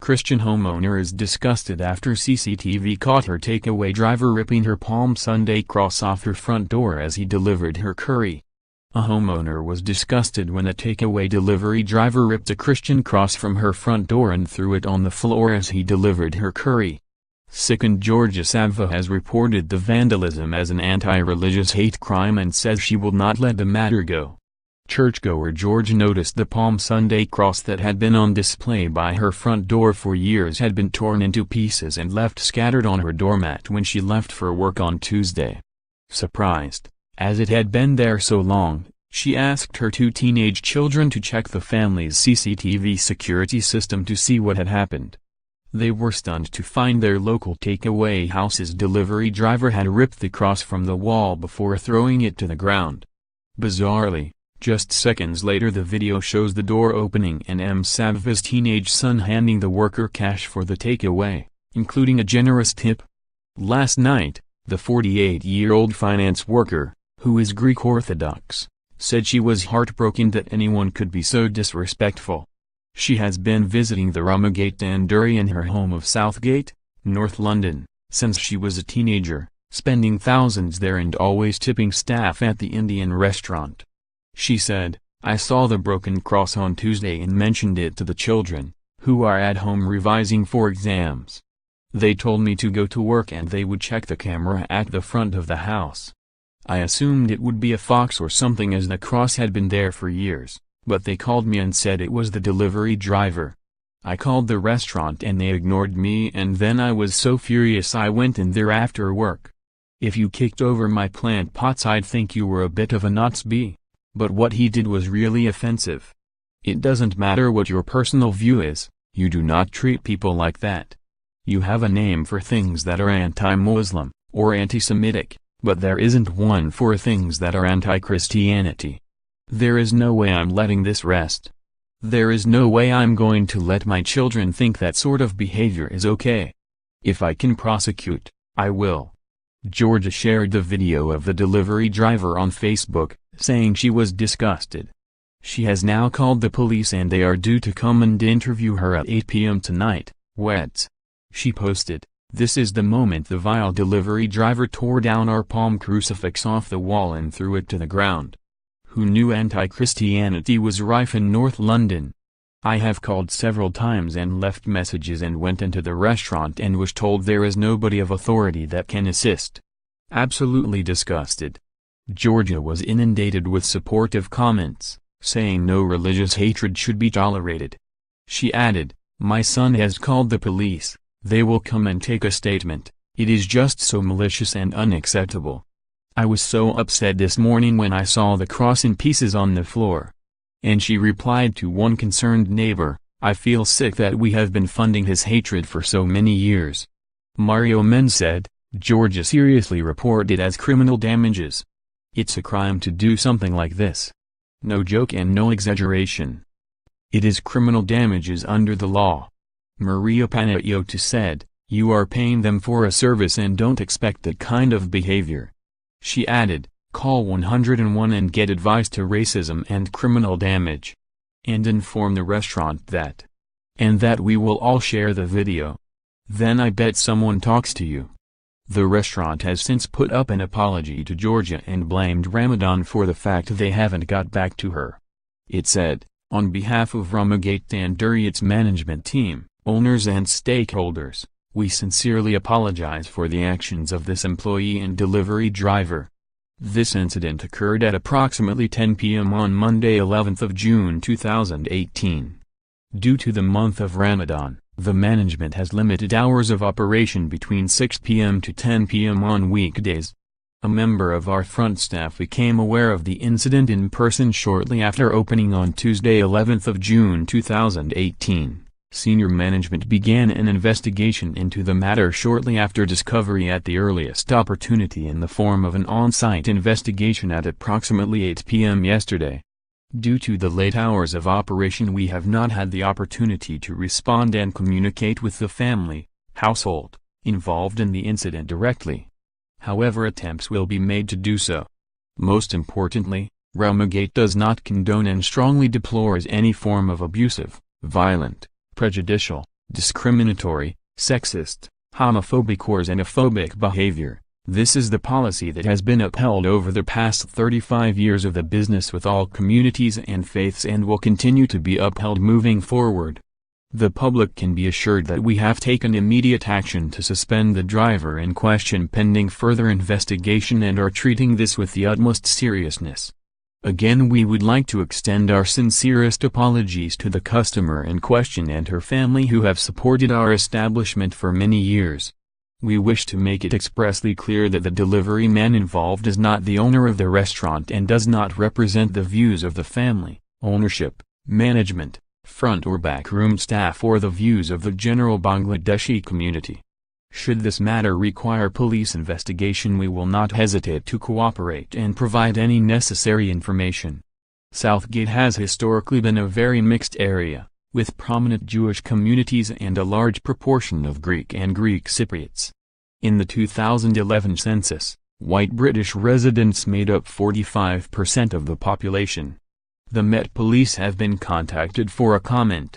Christian homeowner is disgusted after CCTV caught her takeaway driver ripping her Palm Sunday cross off her front door as he delivered her curry. A homeowner was disgusted when a takeaway delivery driver ripped a Christian cross from her front door and threw it on the floor as he delivered her curry. Sickened Georgia Savva has reported the vandalism as an anti-religious hate crime and says she will not let the matter go. Churchgoer Georgia noticed the Palm Sunday cross that had been on display by her front door for years had been torn into pieces and left scattered on her doormat when she left for work on Tuesday. Surprised, as it had been there so long, she asked her two teenage children to check the family's CCTV security system to see what had happened. They were stunned to find their local takeaway house's delivery driver had ripped the cross from the wall before throwing it to the ground. Bizarrely, just seconds later the video shows the door opening and Savva's teenage son handing the worker cash for the takeaway, including a generous tip. Last night, the 48-year-old finance worker, who is Greek Orthodox, said she was heartbroken that anyone could be so disrespectful. She has been visiting the Ramagate Tandoori in her home of Southgate, North London, since she was a teenager, spending thousands there and always tipping staff at the Indian restaurant. She said, "I saw the broken cross on Tuesday and mentioned it to the children, who are at home revising for exams. They told me to go to work and they would check the camera at the front of the house. I assumed it would be a fox or something as the cross had been there for years, but they called me and said it was the delivery driver. I called the restaurant and they ignored me and then I was so furious I went in there after work. If you kicked over my plant pots I'd think you were a bit of a Nazi. But what he did was really offensive. It doesn't matter what your personal view is, you do not treat people like that. You have a name for things that are anti-Muslim, or anti-Semitic, but there isn't one for things that are anti-Christianity. There is no way I'm letting this rest. There is no way I'm going to let my children think that sort of behavior is okay. If I can prosecute, I will." Georgia shared the video of the delivery driver on Facebook, saying she was disgusted. She has now called the police and they are due to come and interview her at 8 p.m. tonight. She posted, "This is the moment the vile delivery driver tore down our palm crucifix off the wall and threw it to the ground. Who knew anti-Christianity was rife in North London? I have called several times and left messages and went into the restaurant and was told there is nobody of authority that can assist. Absolutely disgusted." Georgia was inundated with supportive comments, saying no religious hatred should be tolerated. She added, "My son has called the police, they will come and take a statement, it is just so malicious and unacceptable. I was so upset this morning when I saw the cross in pieces on the floor." And she replied to one concerned neighbor, "I feel sick that we have been funding his hatred for so many years." Mario Men said, "Georgia seriously reported as criminal damages. It's a crime to do something like this. No joke and no exaggeration. It is criminal damages under the law." Maria Panayiotou said, "You are paying them for a service and don't expect that kind of behavior." She added, "Call 101 and get advice to racism and criminal damage. And inform the restaurant that. And that we will all share the video. Then I bet someone talks to you." The restaurant has since put up an apology to Georgia and blamed Ramadan for the fact they haven't got back to her. It said, "On behalf of Ramagate Tandoori, its management team, owners and stakeholders, we sincerely apologize for the actions of this employee and delivery driver. This incident occurred at approximately 10 p.m. on Monday 11th of June 2018. Due to the month of Ramadan, the management has limited hours of operation between 6 p.m. to 10 p.m. on weekdays. A member of our front staff became aware of the incident in person shortly after opening on Tuesday 11th of June 2018. Senior management began an investigation into the matter shortly after discovery at the earliest opportunity in the form of an on-site investigation at approximately 8 p.m. yesterday. Due to the late hours of operation, we have not had the opportunity to respond and communicate with the family, household, involved in the incident directly. However, attempts will be made to do so. Most importantly, Ramagate does not condone and strongly deplores any form of abusive, violent, prejudicial, discriminatory, sexist, homophobic or xenophobic behavior. This is the policy that has been upheld over the past 35 years of the business with all communities and faiths and will continue to be upheld moving forward. The public can be assured that we have taken immediate action to suspend the driver in question pending further investigation and are treating this with the utmost seriousness. Again, we would like to extend our sincerest apologies to the customer in question and her family who have supported our establishment for many years. We wish to make it expressly clear that the delivery man involved is not the owner of the restaurant and does not represent the views of the family, ownership, management, front or back room staff or the views of the general Bangladeshi community. Should this matter require police investigation, we will not hesitate to cooperate and provide any necessary information. Southgate has historically been a very mixed area, with prominent Jewish communities and a large proportion of Greek and Greek Cypriots. In the 2011 census, white British residents made up 45% of the population. The Met Police have been contacted for a comment.